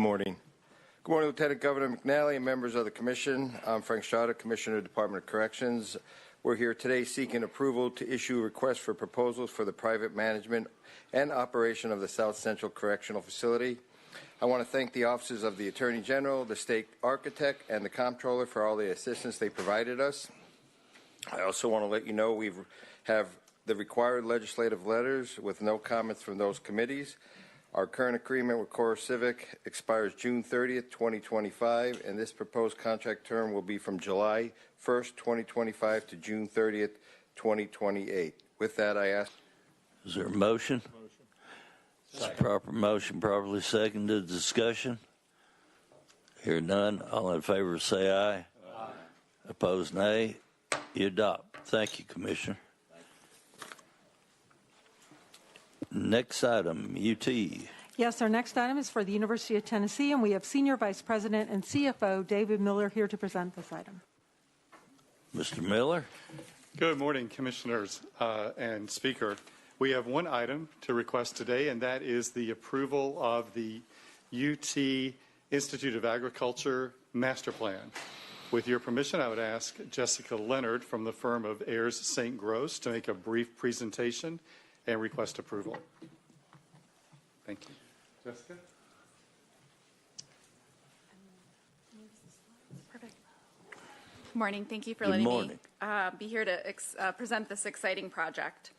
morning. Good morning, Lieutenant Governor McNally and members of the Commission. I'm Frank Strada, Commissioner of the Department of Corrections. We're here today seeking approval to issue a request for proposals for the private management and operation of the South Central Correctional Facility. I want to thank the offices of the Attorney General, the State Architect, and the Comptroller for all the assistance they provided us. I also want to let you know we have the required legislative letters with no comments from those committees. Our current agreement with Core Civic expires June 30th, 2025, and this proposed contract term will be from July 1st, 2025 to June 30th, 2028. With that, I ask. Is there a motion? It's a proper motion, properly seconded. Discussion? Hear none. All in favor say aye. Aye. Opposed, nay. You adopt. Thank you, Commissioner. Next item, UT. Yes, our next item is for the University of Tennessee, and we have Senior Vice President and CFO David Miller here to present this item. Mr. Miller. Good morning, Commissioners and Speaker. We have one item to request today, and that is the approval of the UT Institute of Agriculture Master Plan. With your permission, I would ask Jessica Leonard from the firm of Ayers St. Gross to make a brief presentation and request approval. Thank you. Jessica? Perfect. Good morning. Thank you for letting me be here to present this exciting project.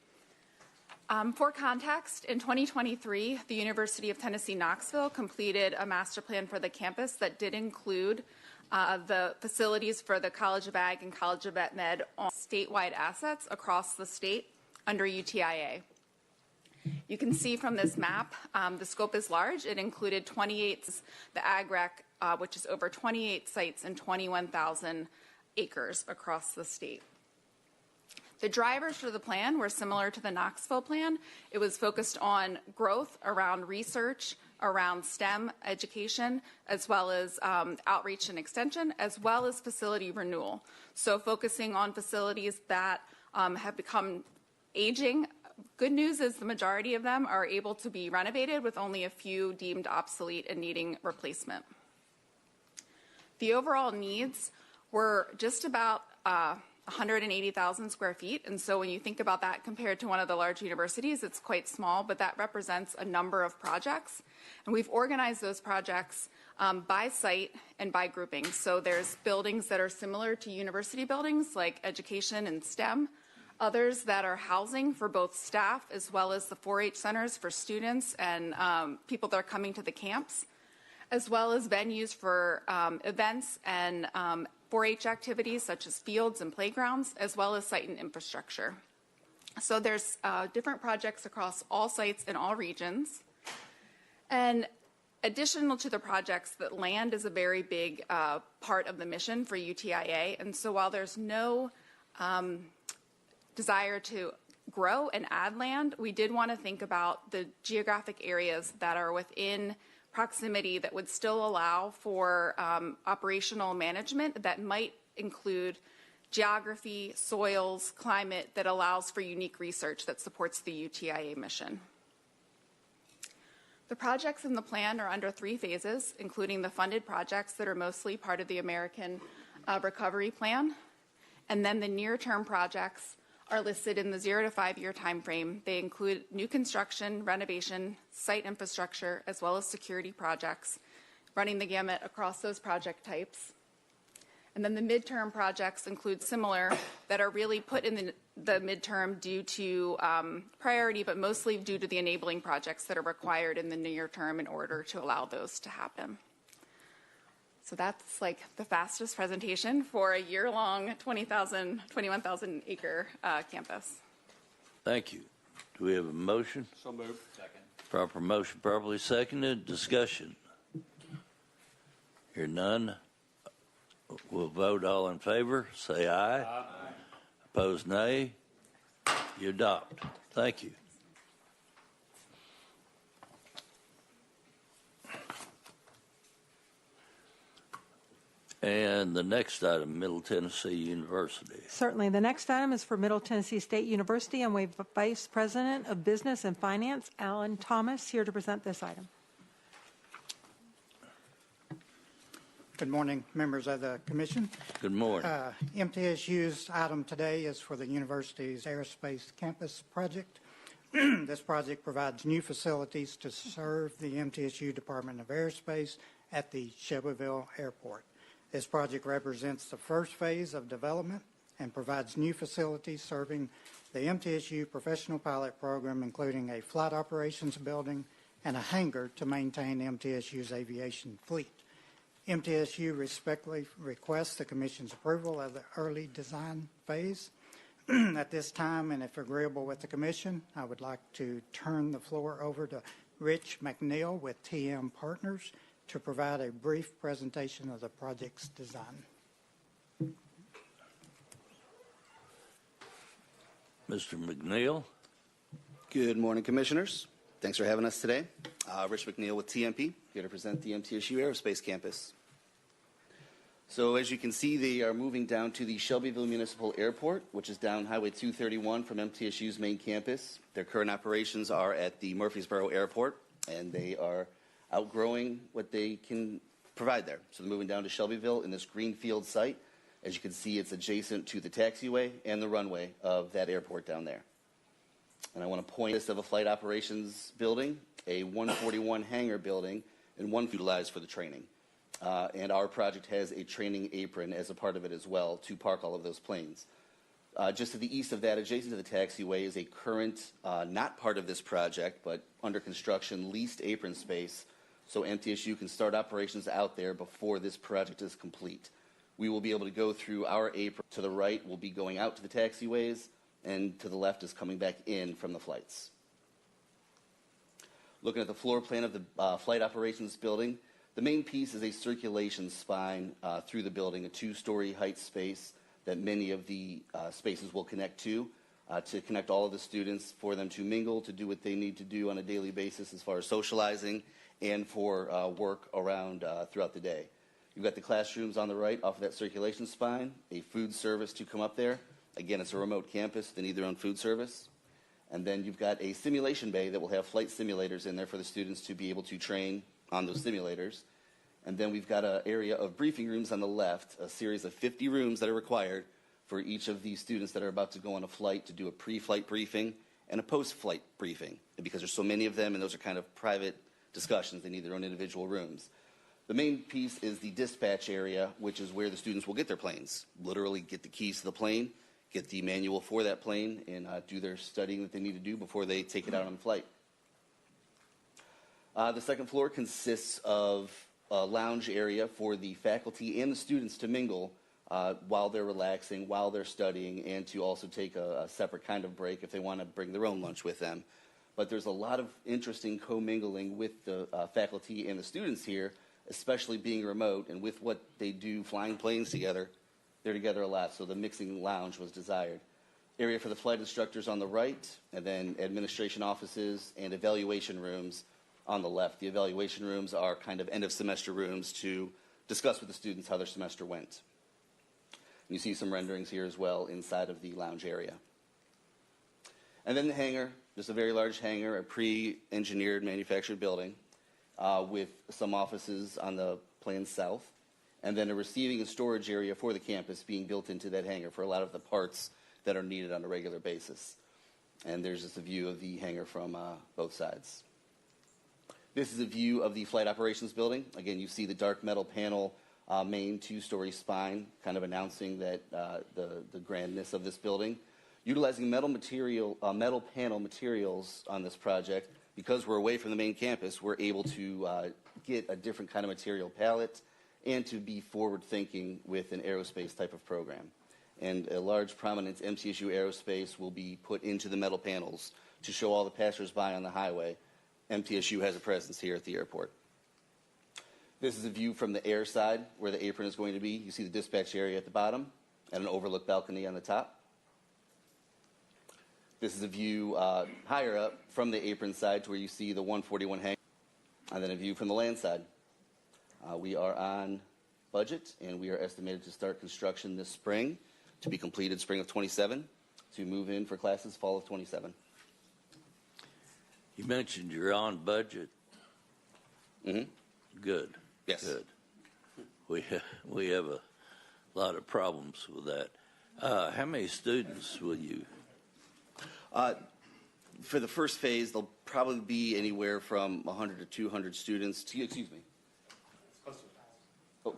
For context, in 2023, the University of Tennessee Knoxville completed a master plan for the campus that did include the facilities for the College of Ag and College of Vet Med on statewide assets across the state under UTIA. You can see from this map, the scope is large. It included 28, the Ag Rec, which is over 28 sites and 21,000 acres across the state. The drivers for the plan were similar to the Knoxville plan. It was focused on growth around research, around STEM education, as well as outreach and extension, as well as facility renewal. So focusing on facilities that have become aging. Good news is the majority of them are able to be renovated with only a few deemed obsolete and needing replacement. The overall needs were just about 180,000 square feet. And so when you think about that compared to one of the large universities, it's quite small, but that represents a number of projects. And we've organized those projects by site and by grouping. So there's buildings that are similar to university buildings like education and STEM. Others that are housing for both staff as well as the 4-H centers for students and people that are coming to the camps, as well as venues for events and 4-H activities such as fields and playgrounds, as well as site and infrastructure. So there's different projects across all sites in all regions. And additional to the projects, that land is a very big part of the mission for UTIA. And so while there's no desire to grow and add land, we did want to think about the geographic areas that are within proximity that would still allow for operational management that might include geography, soils, climate that allows for unique research that supports the UTIA mission. The projects in the plan are under 3 phases, including the funded projects that are mostly part of the American Recovery Plan, and then the near-term projects are listed in the 0 to 5 year time frame. They include new construction, renovation, site infrastructure, as well as security projects, running the gamut across those project types. And then the midterm projects include similar that are really put in the midterm due to priority, but mostly due to the enabling projects that are required in the near term in order to allow those to happen. So that's like the fastest presentation for a year-long 21,000 acre campus. Thank you. Do we have a motion? So moved. Second. Proper motion, properly seconded. Discussion. Hear none. We'll vote. All in favor, say aye. Aye. Opposed, nay. You adopt. Thank you. And the next item, Middle Tennessee University. Certainly. The next item is for Middle Tennessee State University, and we have Vice President of Business and Finance, Alan Thomas, here to present this item. Good morning, members of the Commission. Good morning. MTSU's item today is for the university's aerospace campus project. This project provides new facilities to serve the MTSU Department of Aerospace at the Shelbyville Airport. This project represents the first phase of development and provides new facilities serving the MTSU Professional Pilot Program, including a flight operations building and a hangar to maintain MTSU's aviation fleet. MTSU respectfully requests the Commission's approval of the early design phase. At this time, and if agreeable with the Commission, I would like to turn the floor over to Rich McNeil with TM Partners to provide a brief presentation of the project's design. Mr. McNeil. Good morning, Commissioners. Thanks for having us today. Rich McNeil with TMP, here to present the MTSU Aerospace Campus. So as you can see, they are moving down to the Shelbyville Municipal Airport, which is down Highway 231 from MTSU's main campus. Their current operations are at the Murfreesboro Airport, and they are outgrowing what they can provide there. So they're moving down to Shelbyville in this greenfield site. As you can see, it's adjacent to the taxiway and the runway of that airport down there. And I want to point this of a flight operations building, a 141 hangar building, and one utilized for the training. And our project has a training apron as a part of it as well to park all of those planes. Just to the east of that, adjacent to the taxiway, is a current, not part of this project, but under construction, leased apron space, so MTSU can start operations out there before this project is complete. We will be able to go through our apron. To the right, we'll be going out to the taxiways, and to the left is coming back in from the flights. Looking at the floor plan of the flight operations building, the main piece is a circulation spine through the building, a two-story height space that many of the spaces will connect to connect all of the students, for them to mingle, to do what they need to do on a daily basis as far as socializing and for work around throughout the day. You've got the classrooms on the right off of that circulation spine, a food service to come up there. Again, it's a remote campus. They need their own food service. And then you've got a simulation bay that will have flight simulators in there for the students to be able to train on those simulators. And then we've got an area of briefing rooms on the left, a series of 50 rooms that are required for each of these students that are about to go on a flight to do a pre-flight briefing and a post-flight briefing. And because there's so many of them and those are kind of private discussions, they need their own individual rooms. The main piece is the dispatch area, which is where the students will get their planes, literally get the keys to the plane, get the manual for that plane, and do their studying that they need to do before they take it out on flight. The second floor consists of a lounge area for the faculty and the students to mingle while they're relaxing, while they're studying, and to also take a separate kind of break if they want to bring their own lunch with them. But there's a lot of interesting commingling with the faculty and the students here, especially being remote, and with what they do flying planes together, they're together a lot, so the mixing lounge was desired. Area for the flight instructors on the right, and then administration offices and evaluation rooms on the left. The evaluation rooms are kind of end-of-semester rooms to discuss with the students how their semester went. You see some renderings here as well inside of the lounge area. And then the hangar, just a very large hangar, a pre-engineered manufactured building with some offices on the plane south, and then a receiving and storage area for the campus being built into that hangar for a lot of the parts that are needed on a regular basis. And there's just a view of the hangar from both sides. This is a view of the flight operations building. Again, you see the dark metal panel main two-story spine, kind of announcing that the grandness of this building. Utilizing metal panel materials on this project, because we're away from the main campus, we're able to get a different kind of material palette and to be forward-thinking with an aerospace type of program. And a large prominent MTSU Aerospace will be put into the metal panels to show all the passers-by on the highway MTSU has a presence here at the airport. This is a view from the air side where the apron is going to be. You see the dispatch area at the bottom and an overlook balcony on the top. This is a view higher up from the apron side to where you see the 141 hangar, and then a view from the land side. We are on budget, and we are estimated to start construction this spring, to be completed spring of 27, to move in for classes fall of 27. You mentioned you're on budget. Mm-hmm. Good. Yes. Good. we have a lot of problems with that. How many students will you? For the first phase, there'll probably be anywhere from 100 to 200 students. Excuse me.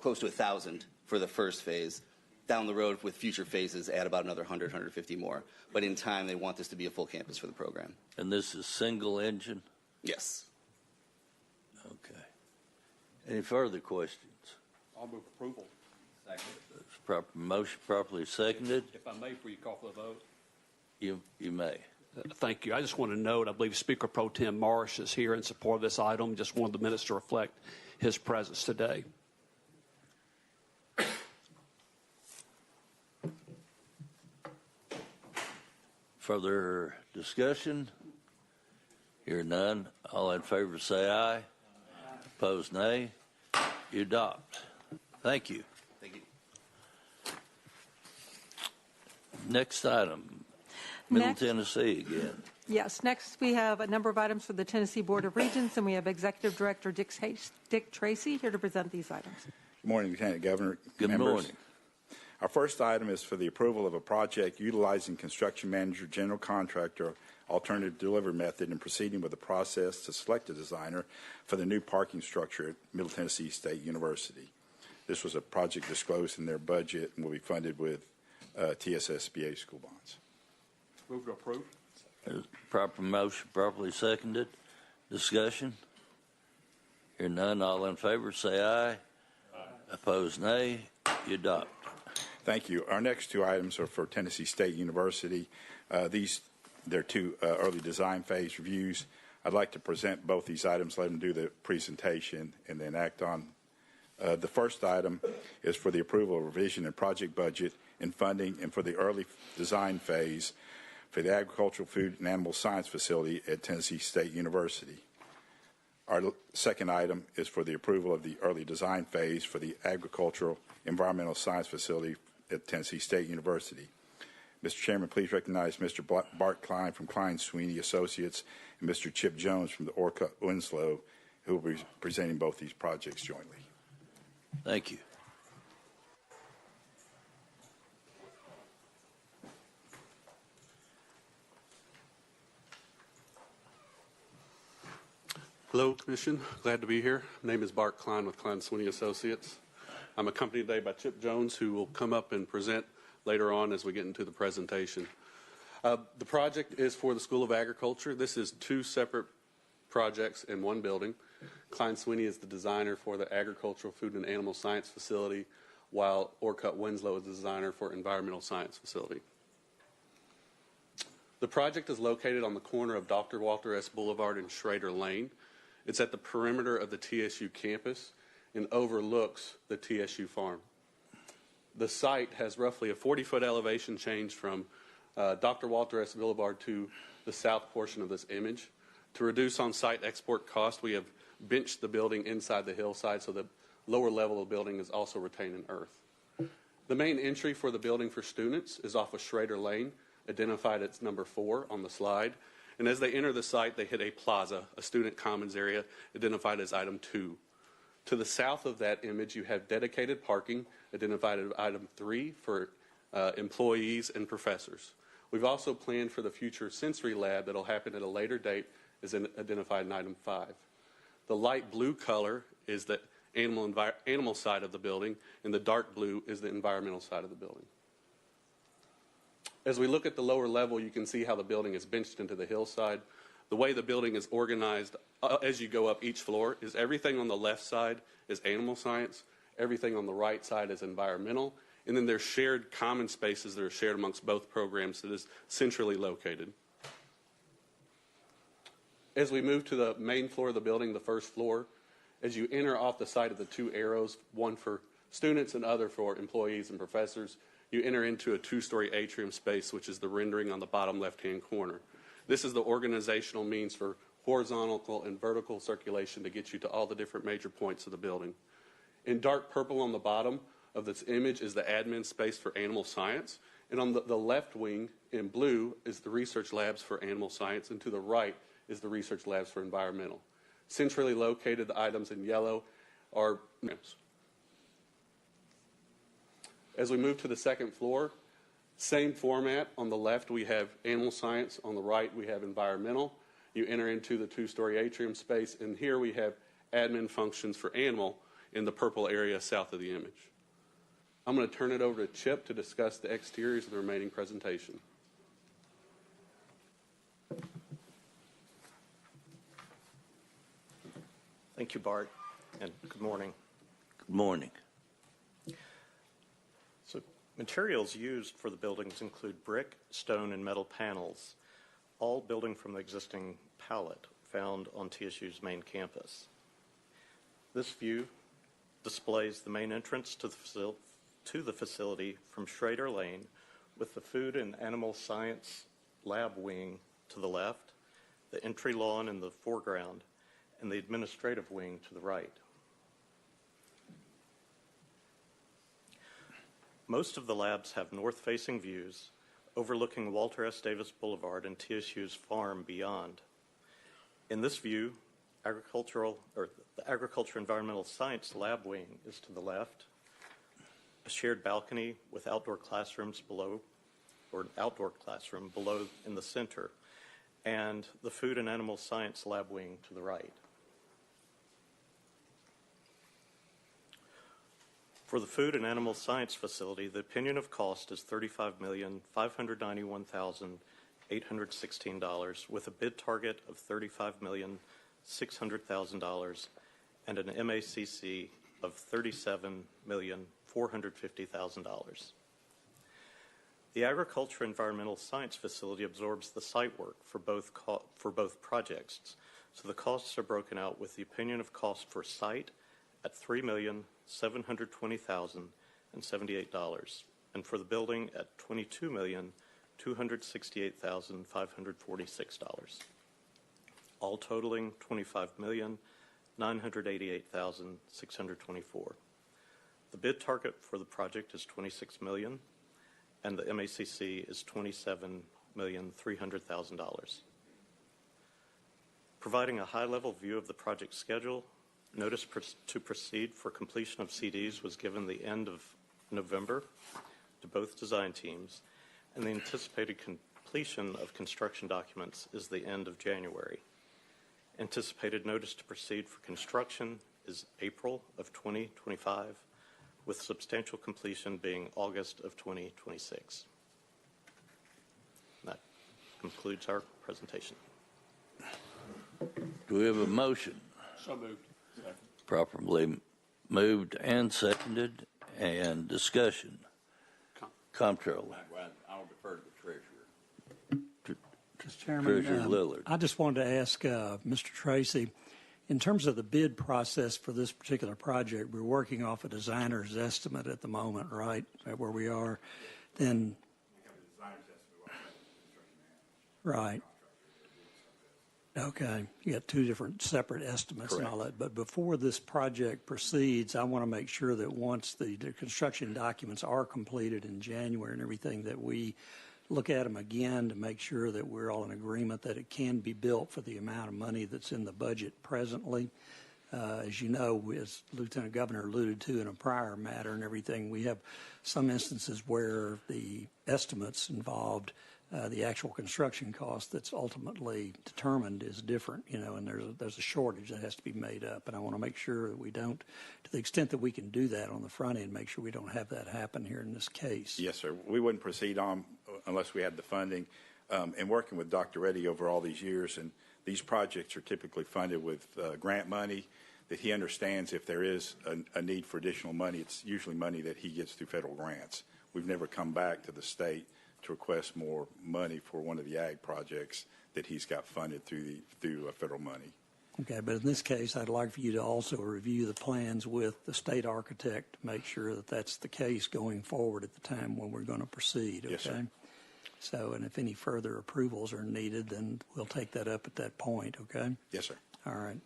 Close to 1,000 for the first phase. Down the road with future phases, add about another 100, 150 more. But in time, they want this to be a full campus for the program. And this is single engine? Yes. Okay. Any further questions? I'll move approval. Second. Proper motion properly seconded. If I may, before you call for the vote. You may. Thank you. I just want to note, I believe Speaker Pro Tem Marsh is here in support of this item. Just wanted the minutes to reflect his presence today. Further discussion? Hear none. All in favor say aye. Opposed, nay. You adopt. Thank you. Thank you. Next item, Middle Next. Tennessee again. Yes, next we have a number of items for the Tennessee Board of Regents, and we have Executive Director Dick Tracy here to present these items. Good morning, Lieutenant Governor. Good members. morning. Our first item is for the approval of a project utilizing construction manager, general contractor, alternative delivery method, and proceeding with the process to select a designer for the new parking structure at Middle Tennessee State University. This was a project disclosed in their budget and will be funded with TSSBA school bonds. Move to approve. Proper motion properly seconded. Discussion? Hear none. All in favor say aye. Aye. Opposed, nay. You adopt. Thank you. Our next two items are for Tennessee State University. They're two early design phase reviews. I'd like to present both these items, let them do the presentation, and then act on. The first item is for the approval of revision and project budget and funding, and for the early design phase for the Agricultural, Food, and Animal Science Facility at Tennessee State University. Our second item is for the approval of the early design phase for the Agricultural Environmental Science Facility at Tennessee State University. Mr. Chairman, please recognize Mr. Bart Klein from Klein Sweeney Associates and Mr. Chip Jones from the Orcutt Winslow, who will be presenting both these projects jointly. Thank you. Hello, Commission. Glad to be here. My name is Bart Klein with Klein Sweeney Associates. I'm accompanied today by Chip Jones, who will come up and present later on as we get into the presentation. The project is for the School of Agriculture. This is two separate projects in one building. Klein Sweeney is the designer for the Agricultural, Food, and Animal Science Facility, while Orcutt Winslow is the designer for Environmental Science Facility. The project is located on the corner of Dr. Walter S. Boulevard and Schrader Lane. It's at the perimeter of the TSU campus and overlooks the TSU farm. The site has roughly a 40-foot elevation change from Dr. Walter S. Boulevard to the south portion of this image. To reduce on-site export cost, we have benched the building inside the hillside so the lower level of the building is also retained in earth. The main entry for the building for students is off of Schrader Lane, identified as number 4 on the slide. And as they enter the site, they hit a plaza, a student commons area, identified as item 2. To the south of that image, you have dedicated parking, identified as item 3 for employees and professors. We've also planned for the future sensory lab that will happen at a later date, as identified in item 5. The light blue color is the animal side of the building, and the dark blue is the environmental side of the building. As we look at the lower level, you can see how the building is benched into the hillside. The way the building is organized as you go up each floor is everything on the left side is animal science, everything on the right side is environmental, and then there's shared common spaces that are shared amongst both programs that is centrally located. As we move to the main floor of the building, the first floor, as you enter off the side of the two arrows, one for students and other for employees and professors, you enter into a 2-story atrium space, which is the rendering on the bottom left-hand corner. This is the organizational means for horizontal and vertical circulation to get you to all the different major points of the building. In dark purple on the bottom of this image is the admin space for animal science, and on the left wing in blue is the research labs for animal science, and to the right is the research labs for environmental. Centrally located, the items in yellow are As we move to the second floor, same format. On the left, we have animal science. On the right, we have environmental. You enter into the two-story atrium space, and here we have admin functions for animal in the purple area south of the image. I'm going to turn it over to Chip to discuss the exteriors of the remaining presentation. Thank you, Bart, and good morning. Good morning. So, materials used for the buildings include brick, stone, and metal panels, all building from the existing palette found on TSU's main campus. This view displays the main entrance to the facility from Schrader Lane, with the Food and Animal Science Lab wing to the left, the entry lawn in the foreground, and the administrative wing to the right. Most of the labs have north-facing views overlooking Walter S. Davis Boulevard and TSU's farm beyond. In this view, the Agriculture Environmental Science Lab wing is to the left, a shared balcony with outdoor classrooms below, or an outdoor classroom below in the center, and the Food and Animal Science Lab wing to the right. For the Food and Animal Science facility, the opinion of cost is $35,591,816, with a bid target of $35,600,000 and an MACC of $37,450,000. The Agriculture Environmental Science facility absorbs the site work for both projects, so the costs are broken out with the opinion of cost for site at $3,720,078, and for the building at $22,268,546, all totaling $25,988,624. The bid target for the project is $26 million, and the MACC is $27,300,000. Providing a high-level view of the project schedule, notice to proceed for completion of CDs was given the end of November to both design teams, and the anticipated completion of construction documents is the end of January. Anticipated notice to proceed for construction is April of 2025, with substantial completion being August of 2026. That concludes our presentation. Do we have a motion? So moved. Properly moved and seconded, and discussion. Comptroller. I'll defer to the treasurer. Mr. Chairman, Treasurer Lillard. I just wanted to ask Mr. Tracy, in terms of the bid process for this particular project, we're working off a designer's estimate at the moment, right? Right where we are. Then, right. Okay, you got two different separate estimates. Correct. And all that. But before this project proceeds, I want to make sure that once the construction documents are completed in January and everything, that we look at them again to make sure that we're all in agreement that it can be built for the amount of money that's in the budget presently. As you know, as Lieutenant Governor alluded to in a prior matter and everything, we have some instances where the estimates involved the actual construction cost that's ultimately determined is different, and there's a shortage that has to be made up. And I want to make sure that we don't, to the extent that we can do that on the front end, make sure we don't have that happen here in this case. Yes, sir. We wouldn't proceed on unless we had the funding. And working with Dr. Reddy over all these years, and these projects are typically funded with grant money that he understands if there is a need for additional money, it's usually money that he gets through federal grants. We've never come back to the state to request more money for one of the ag projects that he's got funded through federal money. Okay, but in this case, I'd like for you to also review the plans with the state architect to make sure that that's the case going forward at the time when we're going to proceed, okay? Yes, sir. So, and if any further approvals are needed, then we'll take that up at that point, okay? Yes, sir. All right.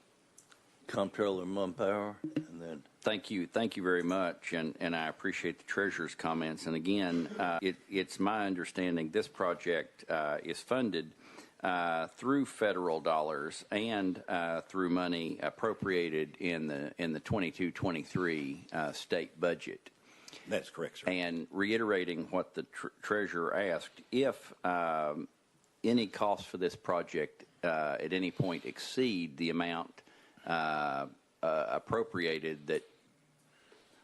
Comptroller Mumpower, and then Thank you very much, and I appreciate the treasurer's comments. And again, it's my understanding this project is funded through federal dollars and through money appropriated in the 22-23 state budget. That's correct, sir. And reiterating what the treasurer asked, if any costs for this project at any point exceed the amount appropriated, that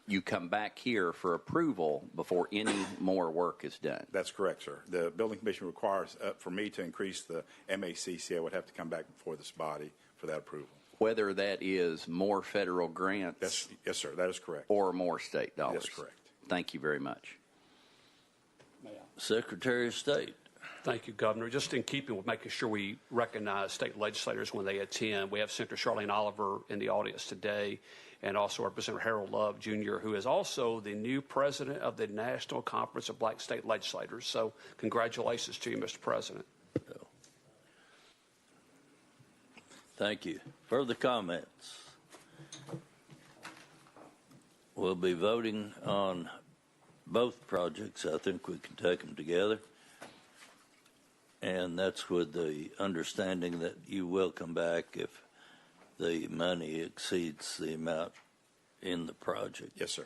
you come back here for approval before any more work is done. That's correct, sir. The Building Commission requires, for me to increase the MACC, I would have to come back before this body for that approval. Whether that is more federal grants. Yes, sir, that is correct. Or more state dollars. That's correct. Thank you very much. Secretary of State. Thank you, Governor. Just in keeping with making sure we recognize state legislators when they attend, we have Senator Charlene Oliver in the audience today, and also Representative Harold Love, Jr., who is also the new president of the National Conference of Black State Legislators. So congratulations to you, Mr. President. Thank you. Further comments? We'll be voting on both projects. I think we can take them together. And that's with the understanding that you will come back if the money exceeds the amount in the project. Yes, sir.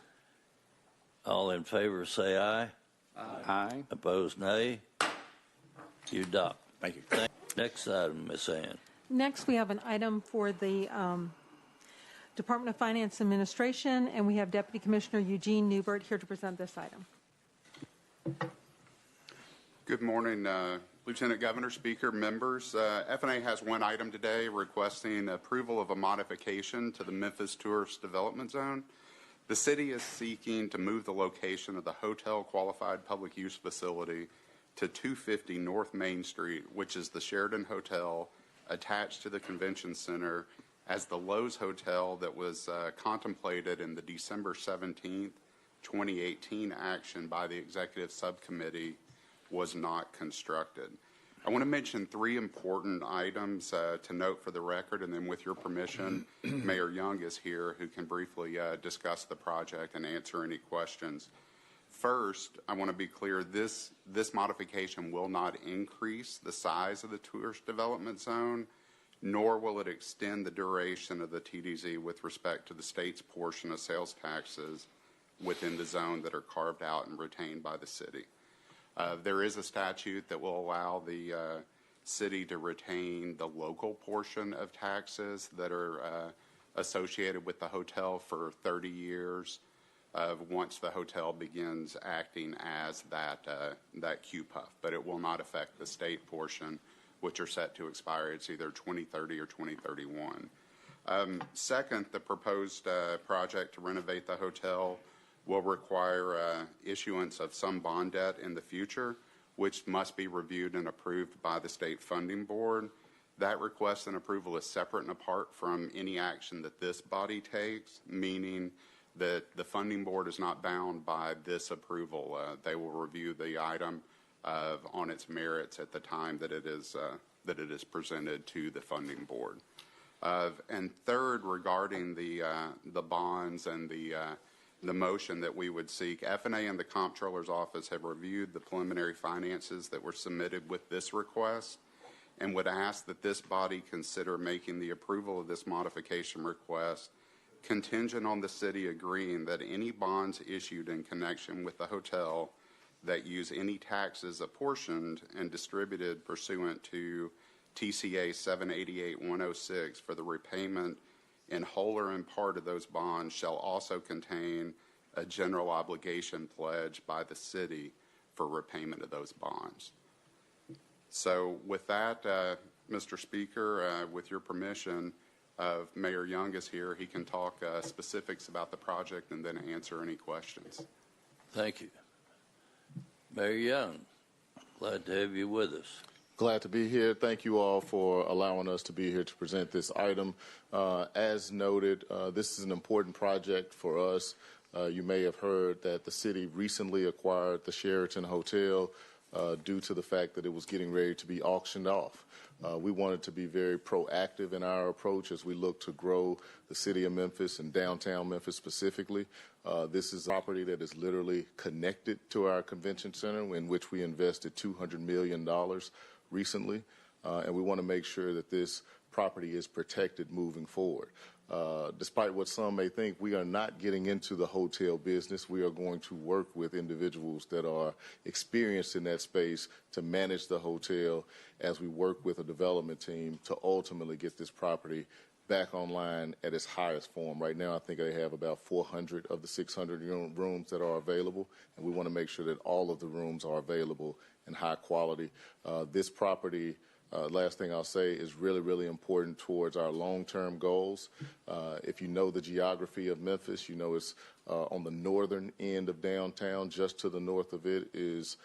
All in favor say aye. Aye. Opposed, nay. You adopt. Thank you. Next item, Ms. Ann. Next, we have an item for the Department of Finance Administration, and we have Deputy Commissioner Eugene Newbert here to present this item. Good morning, Lieutenant Governor, Speaker, members. F&A has one item today requesting approval of a modification to the Memphis Tourist Development Zone. The city is seeking to move the location of the hotel qualified public use facility to 250 North Main Street, which is the Sheraton Hotel attached to the Convention Center, as the Lowe's Hotel that was contemplated in the December 17th, 2018 action by the Executive Subcommittee was not constructed. I want to mention three important items to note for the record, and then with your permission, Mayor Young is here who can briefly discuss the project and answer any questions. First, I want to be clear, this modification will not increase the size of the tourist development zone, nor will it extend the duration of the TDZ with respect to the state's portion of sales taxes within the zone that are carved out and retained by the city. There is a statute that will allow the city to retain the local portion of taxes that are associated with the hotel for 30 years once the hotel begins acting as that QPUF, but it will not affect the state portion, which are set to expire. It's either 2030 or 2031. Second, the proposed project to renovate the hotel will require issuance of some bond debt in the future, which must be reviewed and approved by the State Funding Board. That request and approval is separate and apart from any action that this body takes, meaning that the Funding Board is not bound by this approval. They will review the item on its merits at the time that it is presented to the Funding Board. And third, regarding the bonds and the motion that we would seek, F&A and the Comptroller's Office have reviewed the preliminary finances that were submitted with this request and would ask that this body consider making the approval of this modification request contingent on the city agreeing that any bonds issued in connection with the hotel that use any taxes apportioned and distributed pursuant to TCA 788-106 for the repayment in whole or in part of those bonds shall also contain a general obligation pledge by the city for repayment of those bonds. So with that, Mr. Speaker, with your permission, Mayor Young is here. He can talk specifics about the project and then answer any questions. Thank you. Mayor Young, glad to have you with us. Glad to be here. Thank you all for allowing us to be here to present this item. As noted, this is an important project for us. You may have heard that the city recently acquired the Sheraton Hotel due to the fact that it was getting ready to be auctioned off. We wanted to be very proactive in our approach as we look to grow the city of Memphis and downtown Memphis specifically. This is a property that is literally connected to our convention center, in which we invested $200 million recently, and we want to make sure that this property is protected moving forward. despite what some may think, we are not getting into the hotel business. We are going to work with individuals that are experienced in that space to manage the hotel as we work with a development team to ultimately get this property back online at its highest form. Right now, I think they have about 400 of the 600 rooms that are available, and we want to make sure that all of the rooms are available in high quality. This property, last thing I'll say, is really, really important towards our long-term goals. If you know the geography of Memphis, you know it's on the northern end of downtown. Just to the north of it is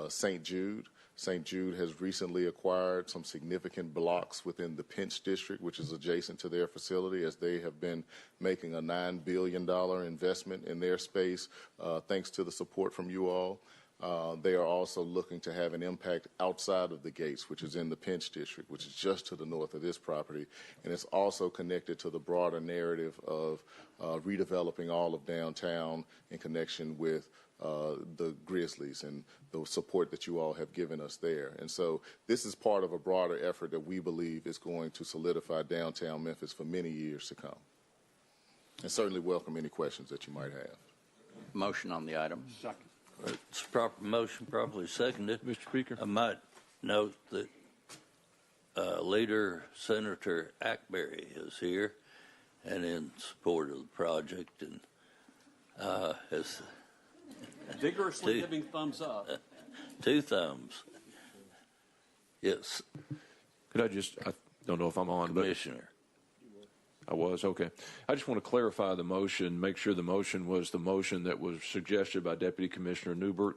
St. Jude. St. Jude has recently acquired some significant blocks within the Pinch District, which is adjacent to their facility, as they have been making a $9 billion investment in their space, thanks to the support from you all. They are also looking to have an impact outside of the gates, which is in the Pinch District, which is just to the north of this property. And it's also connected to the broader narrative of redeveloping all of downtown in connection with the Grizzlies and the support that you all have given us there. And so this is part of a broader effort that we believe is going to solidify downtown Memphis for many years to come. And certainly welcome any questions that you might have. Motion on the item. Second. It's proper motion, properly seconded. Mr. Speaker. I might note that Leader Senator Ackberry is here and in support of the project and has vigorously giving thumbs up. Two thumbs. Yes. Could I don't know if I'm on, Commissioner. I was, okay. I just want to clarify the motion, make sure the motion was the motion that was suggested by Deputy Commissioner Newbert,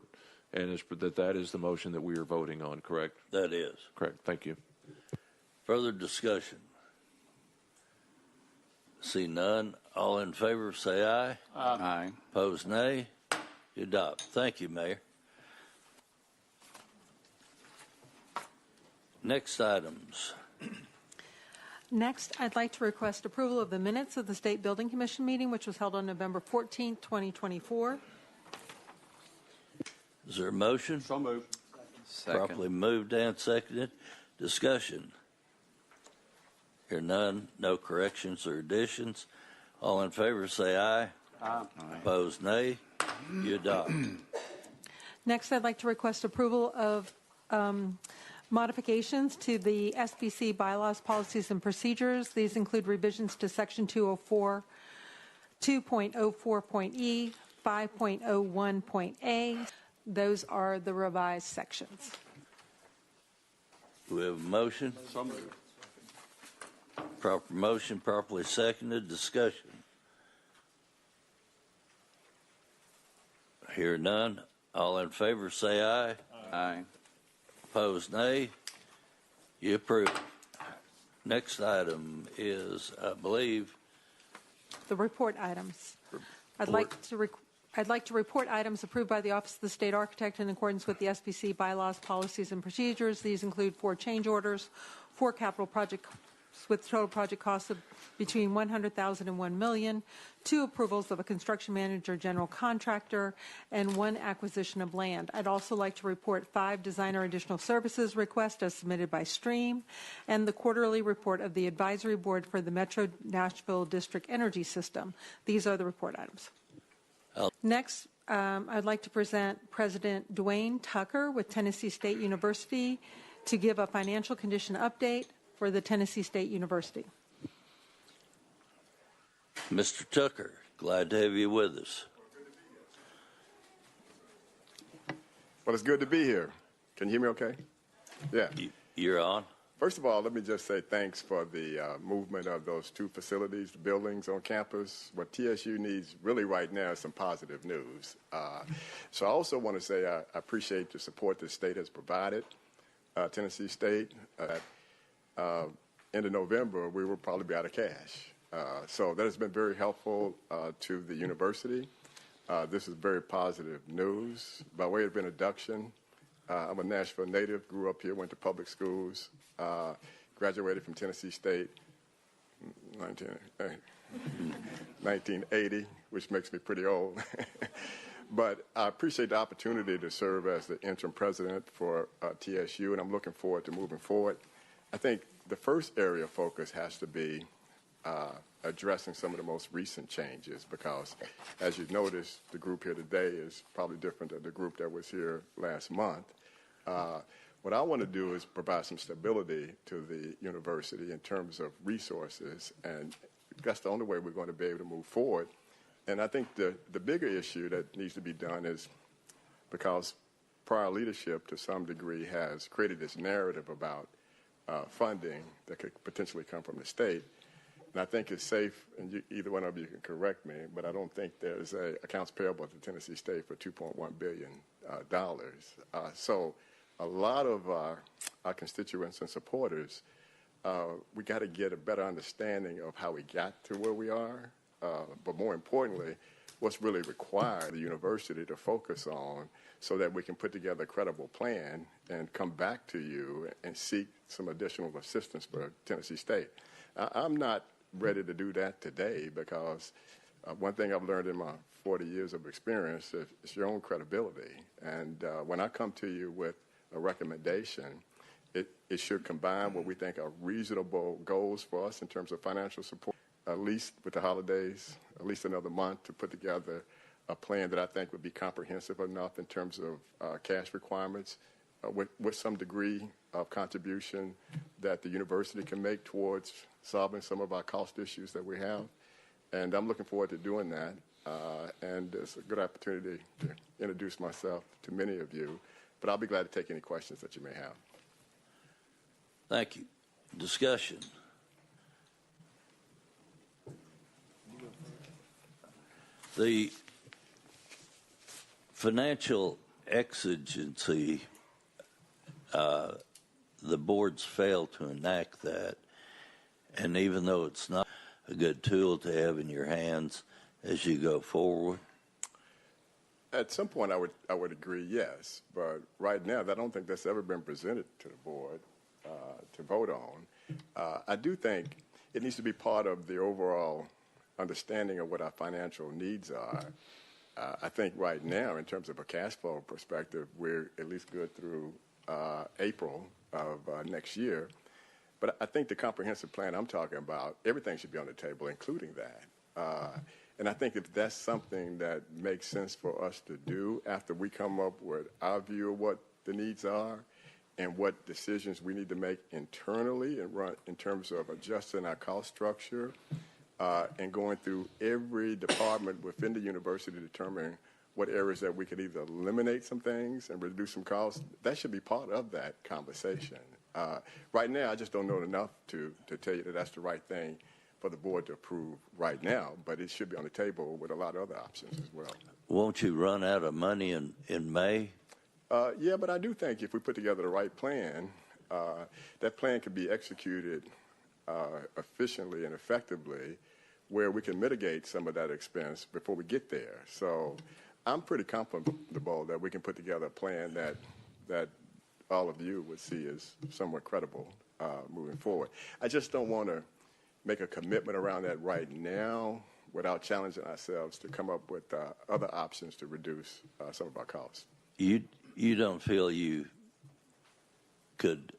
and that is the motion that we are voting on, correct? That is. Correct, thank you. Further discussion? See none. All in favor say aye. Aye. Opposed, nay. You adopt. Thank you, Mayor. Next items. Next, I'd like to request approval of the minutes of the State Building Commission meeting, which was held on November 14, 2024. Is there a motion? So moved. Second. Properly moved and seconded. Discussion. Hear none. No corrections or additions. All in favor say aye. Aye. Opposed, nay. You adopt. Next, I'd like to request approval of modifications to the SBC bylaws, policies, and procedures. These include revisions to Section 204, 2.04.E, 5.01.A. Those are the revised sections. Do we have a motion? So moved. Proper motion, properly seconded. Discussion. Hear none. All in favor say aye. Aye. Opposed, nay. You approve. Next item is, I believe, The report items. I'd like to report items approved by the Office of the State Architect in accordance with the SBC bylaws, policies, and procedures. These include 4 change orders, 4 capital projects with total project costs of between $100,000 and $1 million, 2 approvals of a construction manager general contractor, and 1 acquisition of land. I'd also like to report 5 designer additional services requests as submitted by Stream, and the quarterly report of the advisory board for the Metro Nashville District Energy System. These are the report items. Next, I'd like to present President Dwayne Tucker with Tennessee State University to give a financial condition update for the Tennessee State University. Mr. Tucker, glad to have you with us. Well, it's good to be here. Can you hear me okay? Yeah. You're on. First of all, let me just say thanks for the movement of those 2 facilities, the buildings on campus. What TSU needs really right now is some positive news. So I also want to say I appreciate the support the state has provided, Tennessee State. End of November, we will probably be out of cash. So that has been very helpful to the university. This is very positive news. By way of introduction, I'm a Nashville native, grew up here, went to public schools, graduated from Tennessee State 1980, which makes me pretty old. But I appreciate the opportunity to serve as the interim president for TSU, and I'm looking forward to moving forward. I think the first area of focus has to be addressing some of the most recent changes because, as you noticed, the group here today is probably different than the group that was here last month. What I want to do is provide some stability to the university in terms of resources, and that's the only way we're going to be able to move forward. And I think the bigger issue that needs to be done is because prior leadership to some degree has created this narrative about funding that could potentially come from the state. And I think it's safe, and either one of you can correct me, but I don't think there's a accounts payable at the Tennessee State for $2.1 billion. So a lot of our constituents and supporters, we got to get a better understanding of how we got to where we are, but more importantly, what's really required the university to focus on so that we can put together a credible plan and come back to you and seek some additional assistance for Tennessee State. I'm not ready to do that today because one thing I've learned in my 40 years of experience is your own credibility. And when I come to you with a recommendation, it should combine what we think are reasonable goals for us in terms of financial support, at least with the holidays, at least another month to put together a plan that I think would be comprehensive enough in terms of cash requirements with some degree of contribution that the university can make towards solving some of our cost issues that we have. And I'm looking forward to doing that. And it's a good opportunity to introduce myself to many of you. But I'll be glad to take any questions that you may have. Thank you. Discussion. The financial exigency, the boards failed to enact that. And even though it's not a good tool to have in your hands as you go forward? At some point, I would agree, yes. But right now, I don't think that's ever been presented to the board to vote on. I do think it needs to be part of the overall understanding of what our financial needs are. I think right now, in terms of a cash flow perspective, we're at least good through April of next year. But I think the comprehensive plan I'm talking about, everything should be on the table, including that. And I think if that's something that makes sense for us to do after we come up with our view of what the needs are and what decisions we need to make internally and run in terms of adjusting our cost structure and going through every department within the university to determine what areas that we could either eliminate some things and reduce some costs, that should be part of that conversation. Right now, I just don't know enough to tell you that that's the right thing for the board to approve right now, but it should be on the table with a lot of other options as well. Won't you run out of money in May? Yeah, but I do think if we put together the right plan, that plan can be executed efficiently and effectively where we can mitigate some of that expense before we get there. So I'm pretty comfortable that we can put together a plan that all of you would see as somewhat credible moving forward. I just don't want to make a commitment around that right now without challenging ourselves to come up with other options to reduce some of our costs. You don't feel you could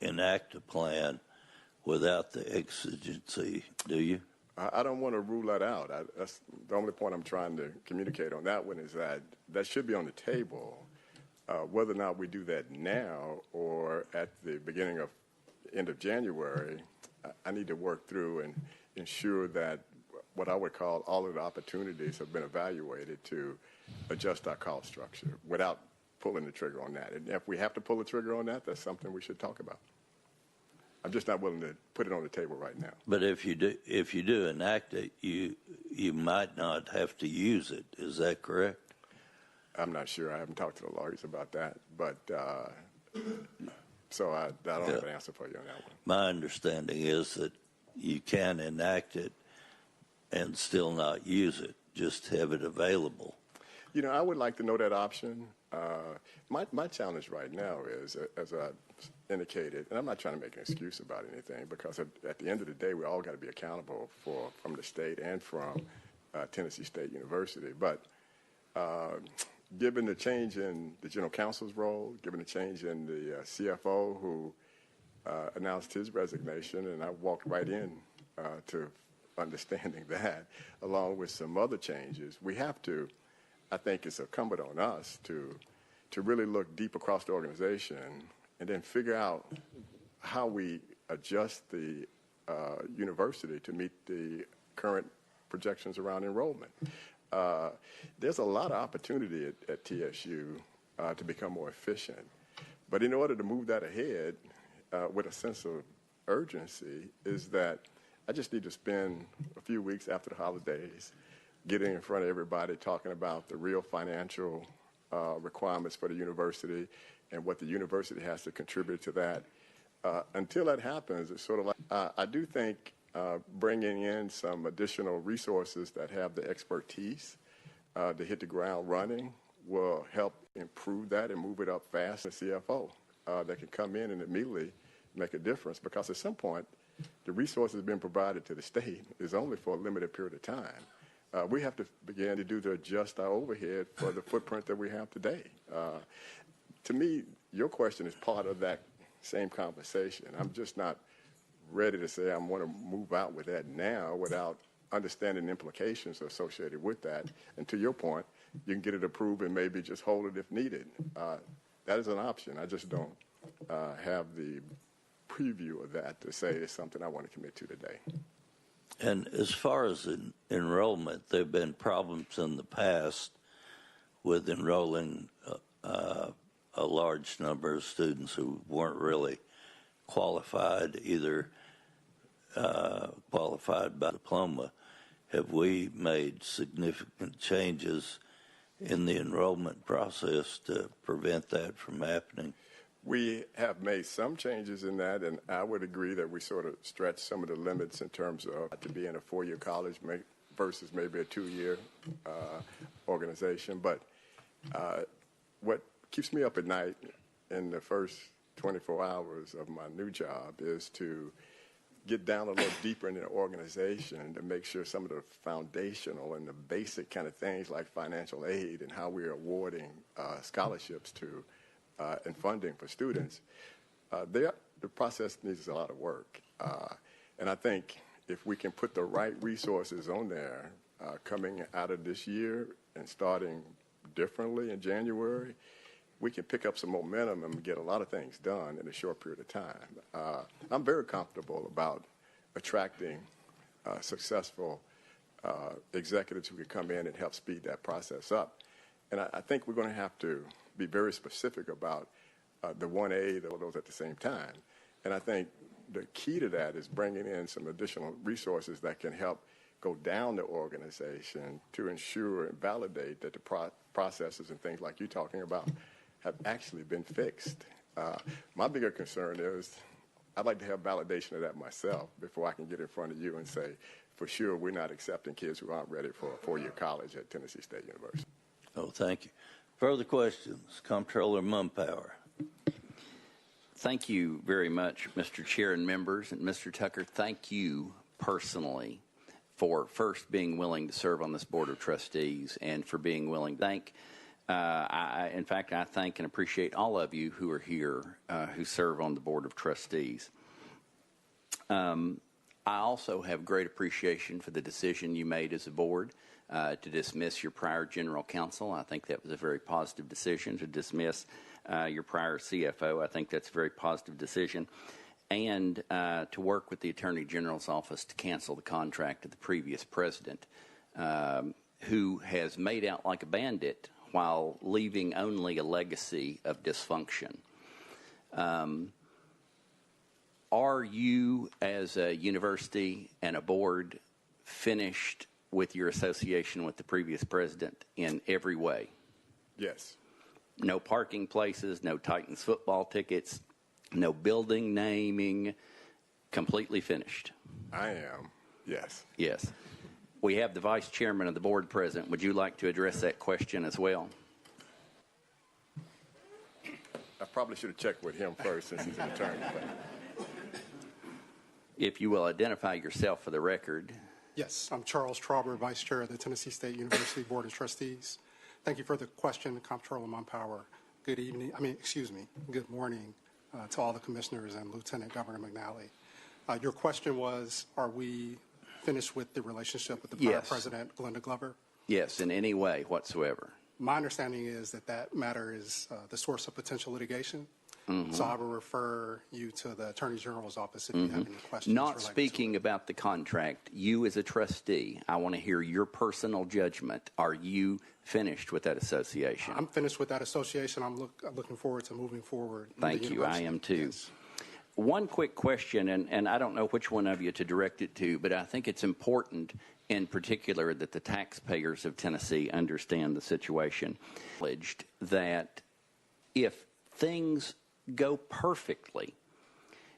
enact a plan without the exigency, do you? I don't want to rule that out. That's the only point I'm trying to communicate on that one is that should be on the table. Whether or not we do that now or at the beginning of end of January, I need to work through and ensure that what I would call all of the opportunities have been evaluated to adjust our cost structure without pulling the trigger on that. And if we have to pull the trigger on that, that's something we should talk about. I'm just not willing to put it on the table right now. But if you do enact it, you might not have to use it. Is that correct? I'm not sure. I haven't talked to the lawyers about that, but so I don't have an answer for you on that one. My understanding is that you can enact it and still not use it, just have it available. You know, I would like to know that option. My challenge right now is, as I indicated, and I'm not trying to make an excuse about anything, because at the end of the day, we all got to be accountable from the state and from Tennessee State University. But given the change in the general counsel's role, given the change in the CFO who announced his resignation, and I walked right in to understanding that, along with some other changes. We have to, I think it's incumbent on us to really look deep across the organization and then figure out how we adjust the university to meet the current projections around enrollment. There's a lot of opportunity at TSU to become more efficient. But in order to move that ahead with a sense of urgency is that I just need to spend a few weeks after the holidays getting in front of everybody talking about the real financial requirements for the university and what the university has to contribute to that. Until that happens, it's sort of like, I do think bringing in some additional resources that have the expertise to hit the ground running will help improve that and move it up fast. The CFO that can come in and immediately make a difference, because at some point, the resources being provided to the state is only for a limited period of time. We have to begin to adjust our overhead for the footprint that we have today. To me, your question is part of that same conversation. I'm just not ready to say I want to move out with that now without understanding the implications associated with that. And to your point, you can get it approved and maybe just hold it if needed. That is an option. I just don't have the preview of that to say it's something I want to commit to today. And as far as enrollment, there have been problems in the past with enrolling a large number of students who weren't really qualified, either qualified by diploma. Have we made significant changes in the enrollment process to prevent that from happening? We have made some changes in that, and I would agree that we sort of stretched some of the limits in terms of to be in a four-year college versus maybe a two-year organization. But what keeps me up at night in the first 24 hours of my new job is to get down a little deeper into the organization to make sure some of the foundational and the basic kind of things like financial aid and how we're awarding scholarships to and funding for students, the process needs a lot of work. And I think if we can put the right resources on there coming out of this year and starting differently in January, we can pick up some momentum and get a lot of things done in a short period of time. I'm very comfortable about attracting successful executives who can come in and help speed that process up. And I think we're going to have to be very specific about the 1A, those at the same time. And I think the key to that is bringing in some additional resources that can help go down the organization to ensure and validate that the processes and things like you're talking about have actually been fixed. My bigger concern is I'd like to have validation of that myself before I can get in front of you and say, for sure, we're not accepting kids who aren't ready for a four-year college at Tennessee State University. Oh, thank you. Further questions? Comptroller Mumpower. Thank you very much, Mr. Chair and members. And Mr. Tucker, thank you personally for first being willing to serve on this Board of Trustees and for being willing to thank. In fact, I thank and appreciate all of you who are here who serve on the Board of Trustees. I also have great appreciation for the decision you made as a board to dismiss your prior general counsel. I think that was a very positive decision. To dismiss your prior CFO, I think that's a very positive decision. And to work with the Attorney General's office to cancel the contract of the previous president, who has made out like a bandit while leaving only a legacy of dysfunction. Are you, as a university and a board, finished with your association with the previous president in every way? Yes. No parking places, no Titans football tickets, no building naming, completely finished? I am, yes. Yes. We have the vice chairman of the board present. Would you like to address that question as well? I probably should have checked with him first since he's an attorney. If you will identify yourself for the record. Yes, I'm Charles Trauber, Vice Chair of the Tennessee State University Board of Trustees. Thank you for the question, Comptroller Mumpower. Good morning to all the commissioners and Lieutenant Governor McNally. Your question was, are we finished with the relationship with the prior Yes. president, Glenda Glover? Yes, in any way whatsoever. My understanding is that that matter is the source of potential litigation. Mhm. So I will refer you to the Attorney General's office if you have any questions. Not related to speaking about the contract, you as a trustee, I want to hear your personal judgment. Are you finished with that association? I'm finished with that association. I'm looking forward to moving forward. with the Thank you. I university. am too. One quick question, and I don't know which one of you to direct it to, but I think it's important in particular that the taxpayers of Tennessee understand the situation. That if things go perfectly,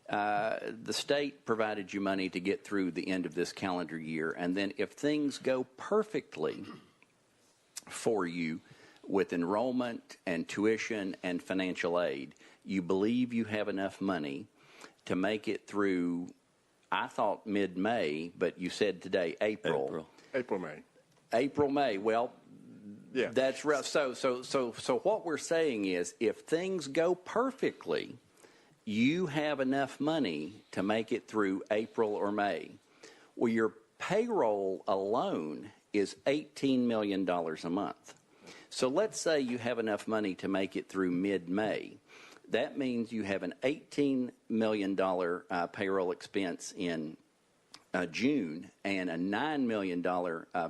the state provided you money to get through the end of this calendar year, and then if things go perfectly for you with enrollment and tuition and financial aid, you believe you have enough money to make it through, I thought mid-May, but you said today April. April, May. Well, yeah. That's right. So what we're saying is, if things go perfectly, you have enough money to make it through April or May. Well, your payroll alone is $18 million a month. So let's say you have enough money to make it through mid-May. That means you have an $18 million payroll expense in June and a $9 million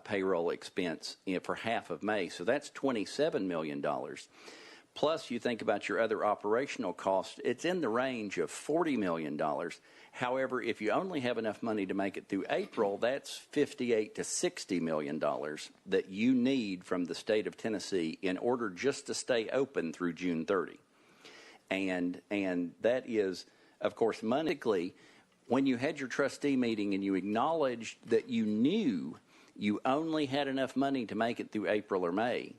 payroll expense for half of May. So that's $27 million. Plus, you think about your other operational costs, it's in the range of $40 million. However, if you only have enough money to make it through April, that's $58 to $60 million that you need from the state of Tennessee in order just to stay open through June 30. And that is, of course, moneyically, when you had your trustee meeting and you acknowledged that you knew you only had enough money to make it through April or May,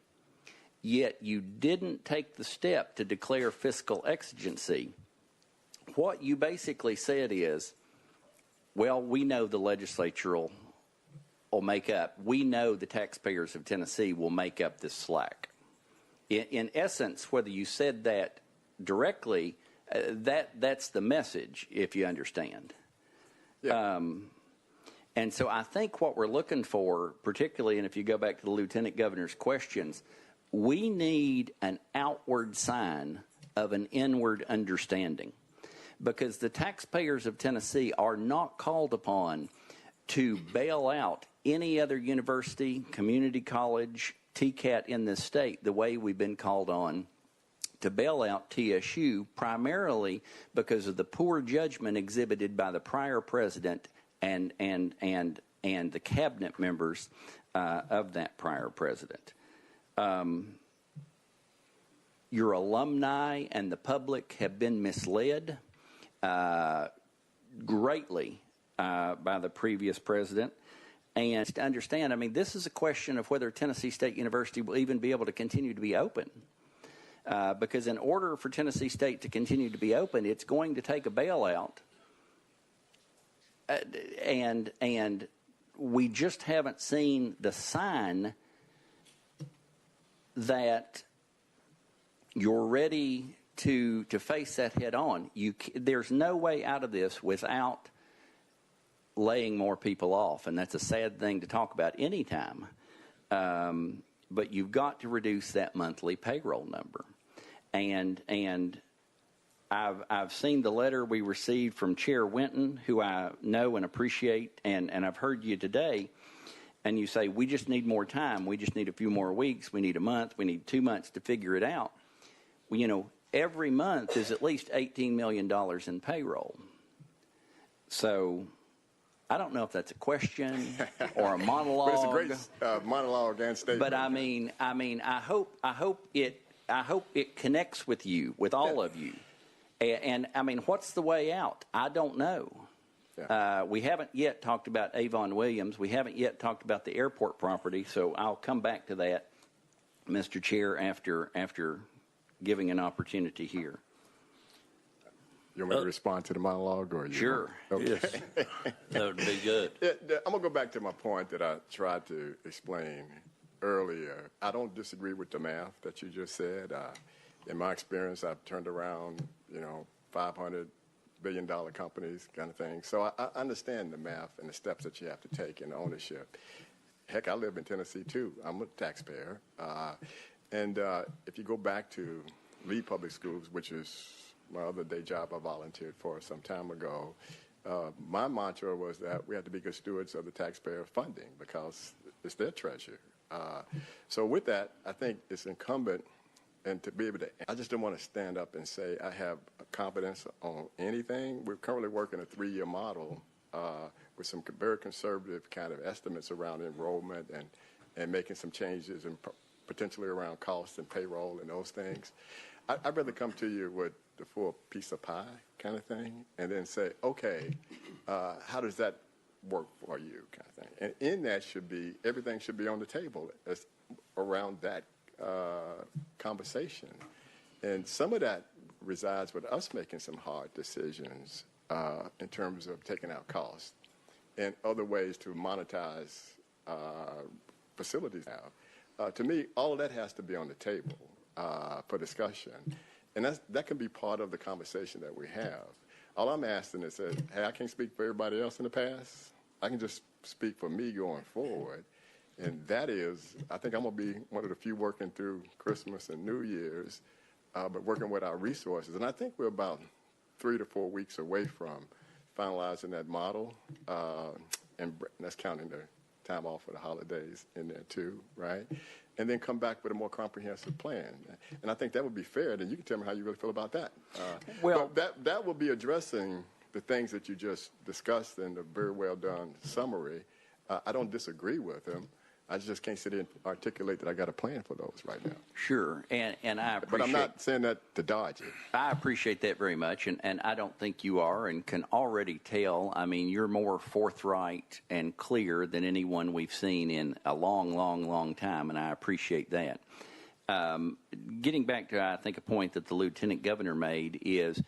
yet you didn't take the step to declare fiscal exigency, what you basically said is, well, we know the legislature will make up. We know the taxpayers of Tennessee will make up this slack. In essence, whether you said that directly, that's the message, if you understand. Yeah. And so I think what we're looking for, particularly, and if you go back to the Lieutenant Governor's questions, we need an outward sign of an inward understanding, because the taxpayers of Tennessee are not called upon to bail out any other university, community college, TCAT in this state the way we've been called on to bail out TSU, primarily because of the poor judgment exhibited by the prior president and the cabinet members of that prior president. Your alumni and the public have been misled greatly by the previous president. And to understand, I mean, this is a question of whether Tennessee State University will even be able to continue to be open. Because in order for Tennessee State to continue to be open, it's going to take a bailout. And we just haven't seen the sign that you're ready to face that head on. There's no way out of this without laying more people off, and that's a sad thing to talk about anytime. But you've got to reduce that monthly payroll number. And I've seen the letter we received from Chair Winton, who I know and appreciate, and I've heard you today, and you say, we just need more time. We just need a few more weeks. We need a month. We need 2 months to figure it out. Well, you know, every month is at least $18 million in payroll. So I don't know if that's a question or a monologue. But it's a great monologue and statement. But I mean, I hope it connects with you, with all of you. And I mean, what's the way out? I don't know. Yeah. We haven't yet talked about Avon Williams. We haven't yet talked about the airport property. So I'll come back to that, Mr. Chair, after giving an opportunity here. You want me to respond to the monologue? Or you sure. Okay. Yes. That would be good. I'm going to go back to my point that I tried to explain earlier. I don't disagree with the math that you just said. In my experience, I've turned around, 500 billion-dollar companies kind of thing. So I understand the math and the steps that you have to take in ownership. Heck, I live in Tennessee, too. I'm a taxpayer. And if you go back to Lee Public Schools, which is my other day job I volunteered for some time ago, my mantra was that we had to be good stewards of the taxpayer funding because it's their treasure. So with that, I think it's incumbent and to be able to, I just don't want to stand up and say I have confidence on anything. We're currently working a 3-year model with some very conservative kind of estimates around enrollment and making some changes and potentially around costs and payroll and those things. I'd rather come to you with the full piece of pie kind of thing and then say, okay, how does that work for you kind of thing? And in that everything should be on the table around that conversation. And some of that resides with us making some hard decisions in terms of taking out costs and other ways to monetize facilities now. To me, all of that has to be on the table for discussion. And that can be part of the conversation that we have. All I'm asking is that, hey, I can't speak for everybody else in the past. I can just speak for me going forward. And that is, I think I'm going to be one of the few working through Christmas and New Year's, but working with our resources. And I think we're about 3 to 4 weeks away from finalizing that model. And that's counting the time off for the holidays in there too, right? And then come back with a more comprehensive plan. And I think that would be fair. Then you can tell me how you really feel about that. Well, that will be addressing the things that you just discussed in the very well done summary. I don't disagree with him. I just can't sit here and articulate that I got a plan for those right now. Sure, and I appreciate. But I'm not saying that to dodge it. I appreciate that very much, and I don't think you are, and can already tell. I mean, you're more forthright and clear than anyone we've seen in a long, long, long time, and I appreciate that. Getting back to, I think, a point that the Lieutenant Governor made is,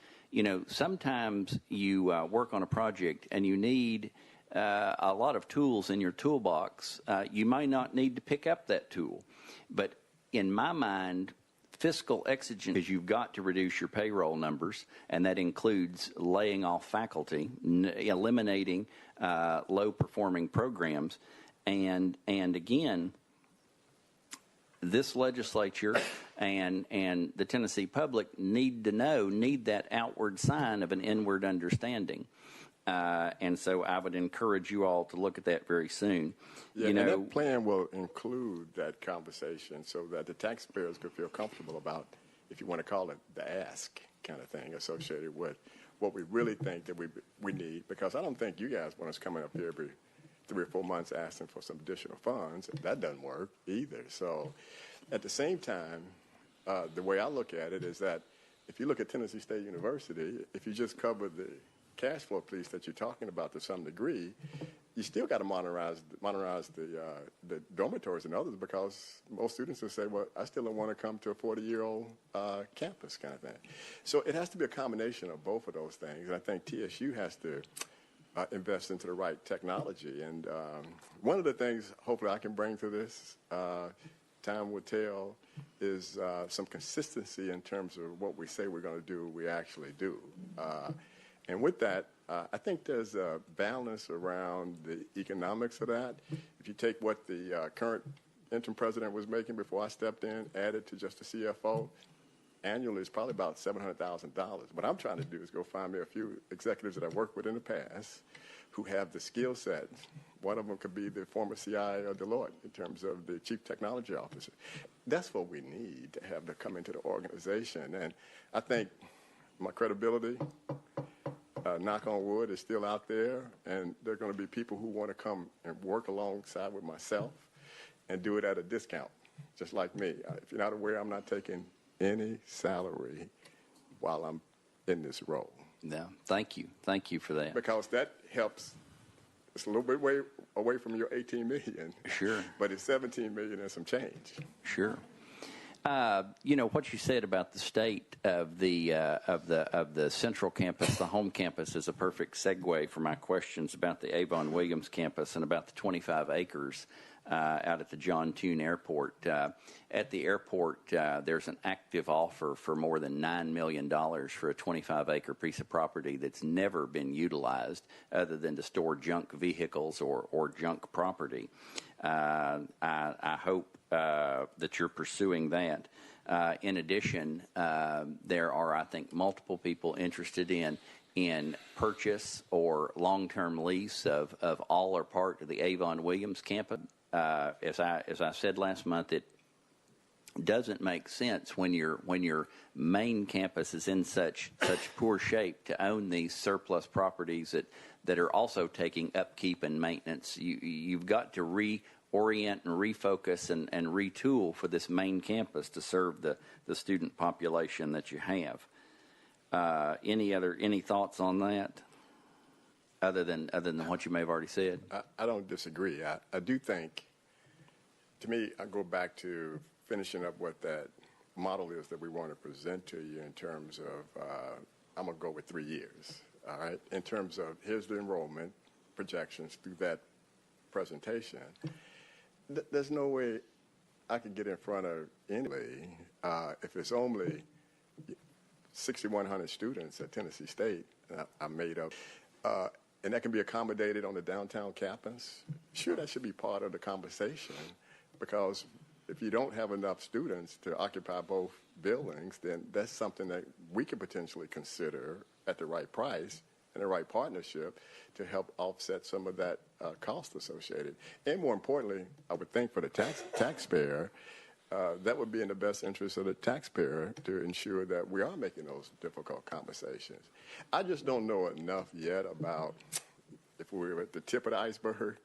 sometimes you work on a project and you need a lot of tools in your toolbox. You might not need to pick up that tool. But in my mind, fiscal exigence is you've got to reduce your payroll numbers, and that includes laying off faculty, eliminating low-performing programs. And again, this legislature and the Tennessee public need that outward sign of an inward understanding. And so I would encourage you all to look at that very soon. Yeah, and that plan will include that conversation so that the taxpayers could feel comfortable about, if you want to call it the ask kind of thing, associated with what we really think that we need. Because I don't think you guys want us coming up here every 3 or 4 months asking for some additional funds. That doesn't work either. So at the same time, the way I look at it is that if you look at Tennessee State University, if you just cover the cash flow piece that you're talking about to some degree, you still got to modernize the dormitories and others, because most students will say, well, I still don't want to come to a 40-year-old campus kind of thing. So it has to be a combination of both of those things. And I think TSU has to invest into the right technology. And one of the things hopefully I can bring to this, time will tell, is some consistency in terms of what we say we're going to do, we actually do. And with that, I think there's a balance around the economics of that. If you take what the current interim president was making before I stepped in, added to just the CFO, annually it's probably about $700,000. What I'm trying to do is go find me a few executives that I've worked with in the past who have the skill set. One of them could be the former CI of Deloitte in terms of the chief technology officer. That's what we need to have to come into the organization. And I think my credibility, knock on wood, is still out there, and there are going to be people who want to come and work alongside with myself and do it at a discount, just like me. If you're not aware, I'm not taking any salary while I'm in this role. No, thank you. Thank you for that. Because that helps. It's a little bit away from your $18 million. Sure. But it's $17 million and some change. Sure. What you said about the state of the central campus, the home campus, is a perfect segue for my questions about the Avon Williams campus and about the 25 acres out at the John Tune Airport. At the airport, there's an active offer for more than $9 million for a 25-acre piece of property that's never been utilized other than to store junk vehicles or junk property. I hope that you're pursuing that. In addition, there are, I think, multiple people interested in purchase or long-term lease of all or part of the Avon Williams campus. As I said last month, it doesn't make sense when your main campus is in such poor shape to own these surplus properties that are also taking upkeep and maintenance. You've got to reorient and refocus and retool for this main campus to serve the student population that you have. Any thoughts on that other than what you may have already said? I don't disagree. I do think, to me, I go back to finishing up what that model is that we want to present to you in terms of, I'm going to go with 3 years, all right? In terms of here's the enrollment projections through that presentation. There's no way I could get in front of anybody if it's only 6,100 students at Tennessee State I made up, and that can be accommodated on the downtown campus. Sure, that should be part of the conversation, because if you don't have enough students to occupy both buildings, then that's something that we can potentially consider at the right price and the right partnership to help offset some of that cost associated. And more importantly, I would think for the taxpayer, that would be in the best interest of the taxpayer to ensure that we are making those difficult conversations. I just don't know enough yet about if we're at the tip of the iceberg.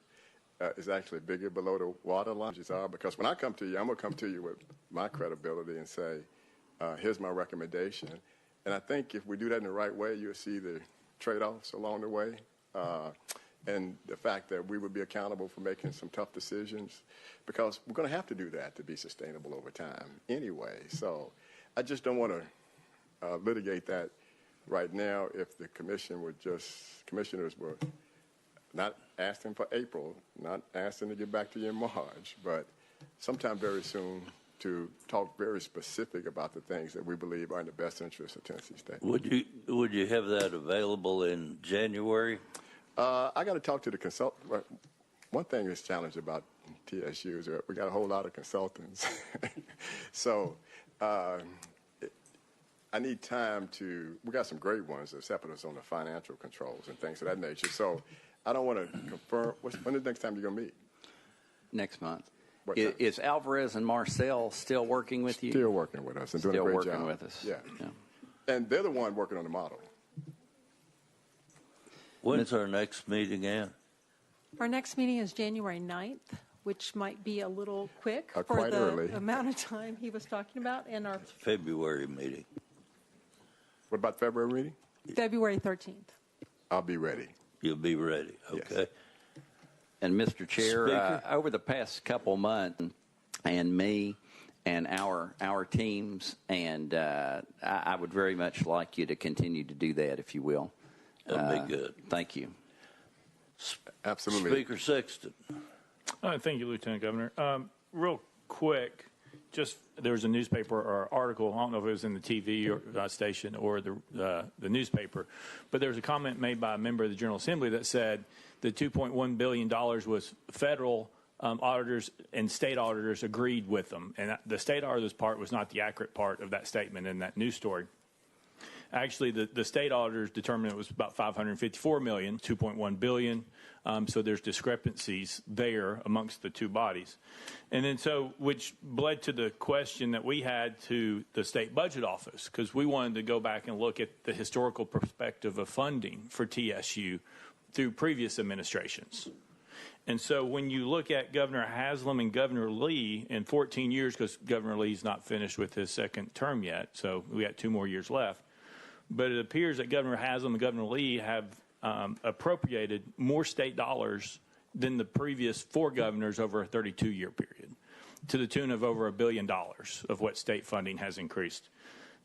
Is actually bigger below the waterline, because when I come to you, I'm going to come to you with my credibility and say, here's my recommendation. And I think if we do that in the right way, you'll see the trade-offs along the way, and the fact that we would be accountable for making some tough decisions, because we're going to have to do that to be sustainable over time anyway. So I just don't want to litigate that right now. If the commissioners were not asking for April, not asking to get back to you in March, but sometime very soon to talk very specific about the things that we believe are in the best interest of Tennessee State. Would you have that available in January? I got to talk to the consultant. One thing that's challenging about TSU is that we got a whole lot of consultants. So I need time we got some great ones that's helping us on the financial controls and things of that nature. So I don't want to confirm. When is the next time you're going to meet? Next month. Is Alvarez and Marcel still working with you? Still working with us and doing a great job. Still working with us. Yeah. And they're the one working on the model. When's our next meeting at? Our next meeting is January 9th, which might be a little quick for quite the early. amount of time he was talking about. And our February meeting. What about February meeting? February 13th. I'll be ready. You'll be ready. Okay. Yes. And Mr. Chair, over the past couple months, and me and our teams, and I would very much like you to continue to do that, if you will. That'd be good. Thank you. Absolutely. Speaker Sexton. Thank you, Lieutenant Governor. Real quick, there was a newspaper or article, I don't know if it was in the TV or, station or the newspaper, but there was a comment made by a member of the General Assembly that said the $2.1 billion was federal auditors and state auditors agreed with them. And the state auditors part was not the accurate part of that statement in that news story. Actually, the state auditors determined it was about $554 million, $2.1 billion. So there's discrepancies there amongst the two bodies. And then which led to the question that we had to the state budget office, because we wanted to go back and look at the historical perspective of funding for TSU through previous administrations. And so when you look at Governor Haslam and Governor Lee in 14 years, because Governor Lee's not finished with his second term yet, so we got 2 more years left. But it appears that Governor Haslam and Governor Lee have appropriated more state dollars than the previous 4 governors over a 32-year period, to the tune of over $1 billion of what state funding has increased.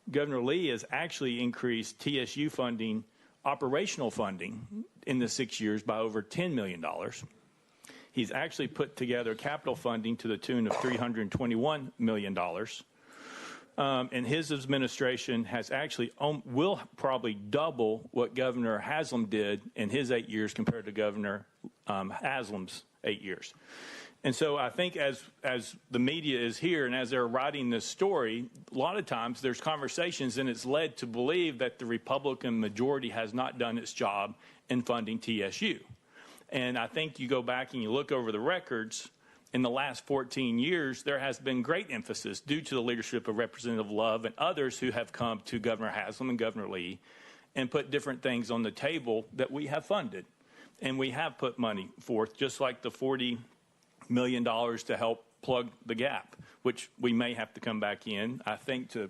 Governor Lee has actually increased TSU funding, operational funding, in the 6 years by over $10 million. He's actually put together capital funding to the tune of $321 million. And his administration has actually will probably double what Governor Haslam did in his 8 years compared to Governor Haslam's 8 years. And so I think as the media is here and as they're writing this story, a lot of times there's conversations and it's led to believe that the Republican majority has not done its job in funding TSU. And I think you go back and you look over the records, in the last 14 years, there has been great emphasis due to the leadership of Representative Love and others who have come to Governor Haslam and Governor Lee and put different things on the table that we have funded. And we have put money forth, just like the $40 million to help plug the gap, which we may have to come back in, I think, to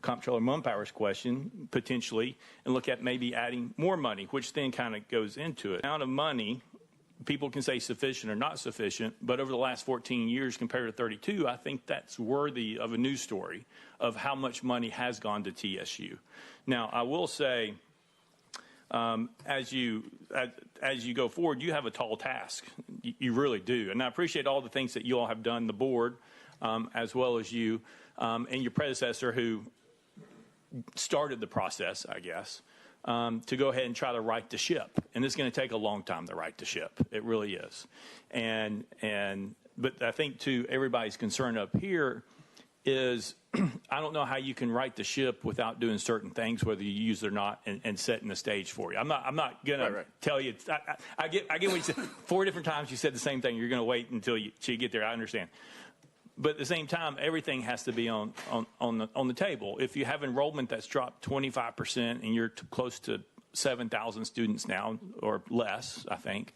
Comptroller Mumpower's question, potentially, and look at maybe adding more money, which then kind of goes into it. The amount of money, people can say sufficient or not sufficient, but over the last 14 years compared to 32, I think that's worthy of a news story of how much money has gone to TSU. Now, I will say, as you go forward, you have a tall task. You really do. And I appreciate all the things that you all have done, the board, as well as you and your predecessor who started the process, I guess, to go ahead and try to right the ship. And it's going to take a long time to right the ship. It really is. But I think to everybody's concern up here is I don't know how you can right the ship without doing certain things, whether you use it or not, and setting the stage for you. I'm not going to tell you. I get what you said. 4 different times you said the same thing. You're going to wait until you get there. I understand. But at the same time, everything has to be on the table. If you have enrollment that's dropped 25% and you're close to 7,000 students now or less, I think,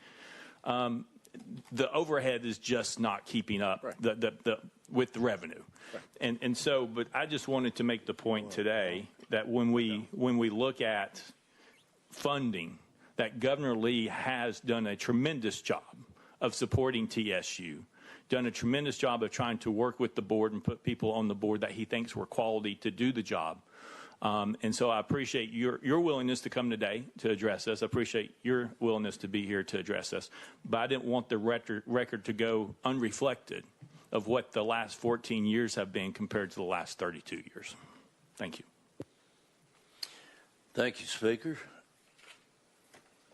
the overhead is just not keeping up with the revenue. Right. And so, but I just wanted to make the point today that when we look at funding, that Governor Lee has done a tremendous job of supporting TSU, done a tremendous job of trying to work with the board and put people on the board that he thinks were quality to do the job. And so I appreciate your willingness to come today to address us. I appreciate your willingness to be here to address us. But I didn't want the record to go unreflected of what the last 14 years have been compared to the last 32 years. Thank you. Thank you, Speaker.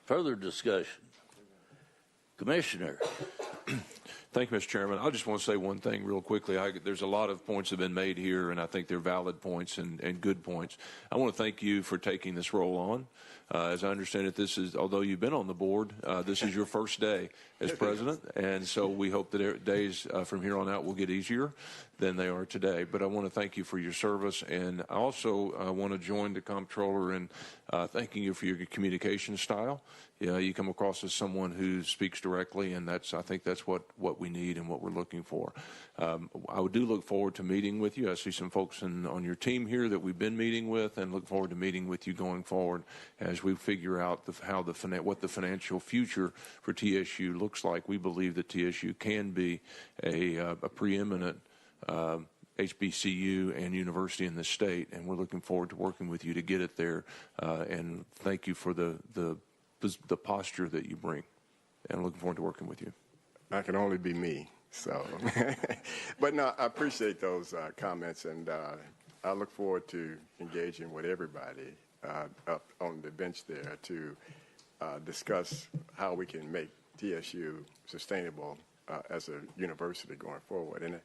Further discussion. Commissioner. Thank you, Mr. Chairman. I just want to say one thing real quickly. There's a lot of points that have been made here, and I think they're valid points and good points. I want to thank you for taking this role on. As I understand it, this is, although you've been on the board, this is your first day as president, and so we hope that days from here on out will get easier than they are today. But I want to thank you for your service, and I also want to join the comptroller in thanking you for your communication style. You come across as someone who speaks directly, and I think that's what we need and what we're looking for. I do look forward to meeting with you. I see some folks on your team here that we've been meeting with, and look forward to meeting with you going forward as we figure out what the financial future for TSU looks like. We believe that TSU can be a preeminent HBCU and university in the state, and we're looking forward to working with you to get it there. And thank you for the posture that you bring, and I'm looking forward to working with you. I can only be me, so. But no, I appreciate those comments, and I look forward to engaging with everybody up on the bench there to discuss how we can make TSU sustainable as a university going forward. And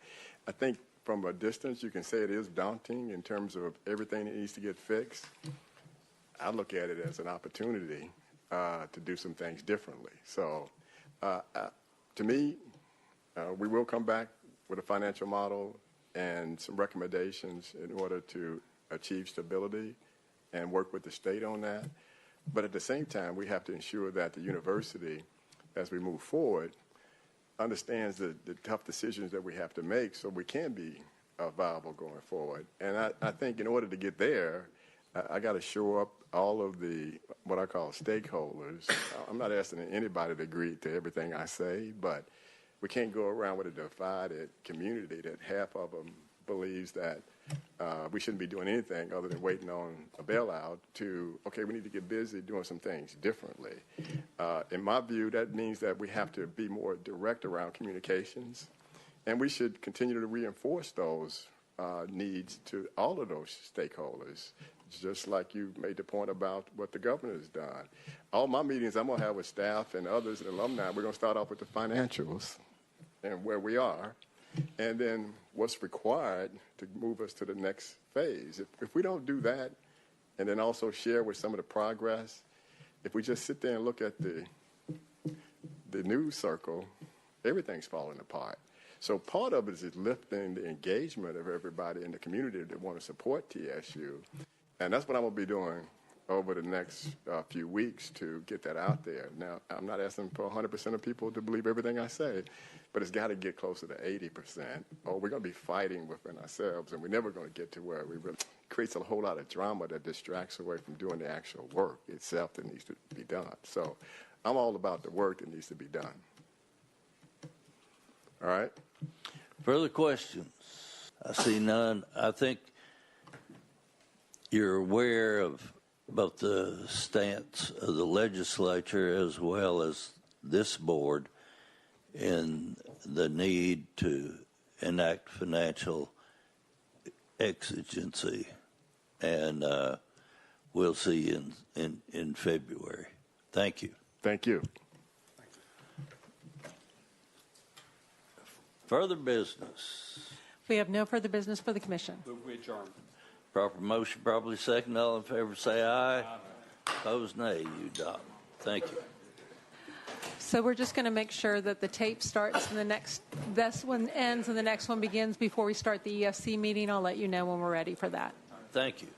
I think from a distance, you can say it is daunting in terms of everything that needs to get fixed. I look at it as an opportunity to do some things differently. So to me, we will come back with a financial model and some recommendations in order to achieve stability and work with the state on that. But at the same time, we have to ensure that the university, as we move forward, understands the tough decisions that we have to make so we can be viable going forward. And I think in order to get there, I got to show up all of the, what I call stakeholders. I'm not asking anybody to agree to everything I say, but we can't go around with a divided community that half of them believes that we shouldn't be doing anything other than waiting on a bailout to, okay, we need to get busy doing some things differently. In my view, that means that we have to be more direct around communications, and we should continue to reinforce those needs to all of those stakeholders, just like you made the point about what the governor has done. All my meetings I'm going to have with staff and others and alumni, we're going to start off with the financials and where we are, and then what's required to move us to the next phase. If we don't do that, and then also share with some of the progress, if we just sit there and look at the news circle, everything's falling apart. So part of it is lifting the engagement of everybody in the community that want to support TSU. And that's what I'm going to be doing over the next few weeks to get that out there. Now, I'm not asking for 100% of people to believe everything I say, but it's got to get closer to 80%, or we're going to be fighting within ourselves, and we're never going to get to where we really creates a whole lot of drama that distracts away from doing the actual work itself that needs to be done. So I'm all about the work that needs to be done. All right? Further questions? I see none. I think you're aware of both the stance of the legislature as well as this board in the need to enact financial exigency, and we'll see you in February. Thank you. Thank you. Further business. We have no further business for the commission. Move we adjourn. Proper motion, properly second. All in favor, say aye. Opposed, nay. You adopt. Thank you. So we're just going to make sure that the tape starts and this one ends and the next one begins before we start the EFC meeting. I'll let you know when we're ready for that. Thank you.